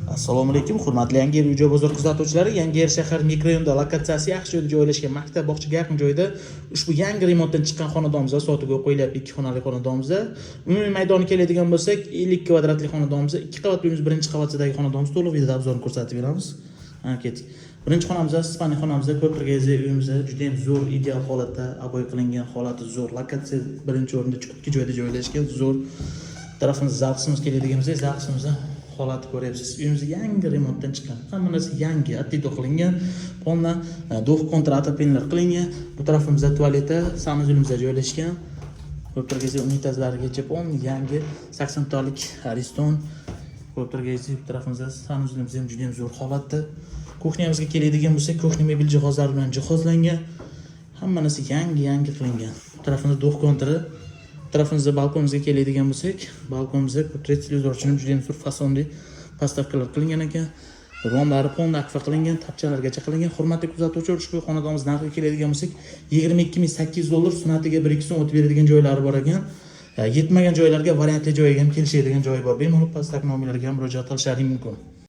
Assalomu alaykum, hurmatli Yangiyer uy-joy bozor kuzatuvchilari. Yangiyer shahar mikrorayonida lokatsiyasi yaxshi joyda joylashgan, maktab, bog'chaga yaqin joyda ushbu yangi remontdan chiqqan xonadonimizda sotuvga qo'yilyapti. 2 xonali xonadonimizda. Umumiy maydoni keladigan bo'lsak, 50 kvadratli xonadonimizda 2 qavat uyimiz, birinchi qavatidagi xonadonimiz to'liq videoda obzorini ko'rsatib beramiz. Ana keting. Birinchi xonamizda, Ispaniya xonamizda ko'pirgazli uyimizda juda ham zo'r, ideal holatda, aboy qilingan holati zo'r. Lokatsiya birinchi o'rinda ikki joyda joylashgan, zo'r. Tarafimizda zal qismimiz keladigan bo'lsa, zal qismimizda holatni ko'ryapsiz. Uyimiz yangi remontdan chiqqan. Hamma narsa yangi, attido qilingan. Polna duh kontratapenlar qilingan. Bu tarafimizda tualeti, sanuzelimizda joylashgan. Ko'pirgazli unitazlarigacha polni yangi 80 tolik Ariston. Ko'pirgazli tarafimizda sanuzelimiz ham juda ham zo'r holatda. Kuxnyamizga keladigan bo'lsak, kuxnya mebel jihozlari bilan jihozlangan. Hamma narsa yangi qilingan. Bu tarafimizda duh kontri. Tarafimizda balkonimizga keladigan bo'lsak, balkonimizda portret televizorchini juda ham zo'r fasonli postavkalar qilingan ekan. Romlari polni akfa qilingan, tapchalargacha qilingan. Hurmatli kuzatuvchilar, ushbu xonadonimiz narxiga keladigan bo'lsak, 22.800 dollar, sunatiga 1-2 so'm o'tib beradigan joylari bor ekan. Yetmagan joylarga variantli joyga ham kelishadigan joyi bor. Bemalol pastak nomerlarga ham murojaat qilishlaring mumkin.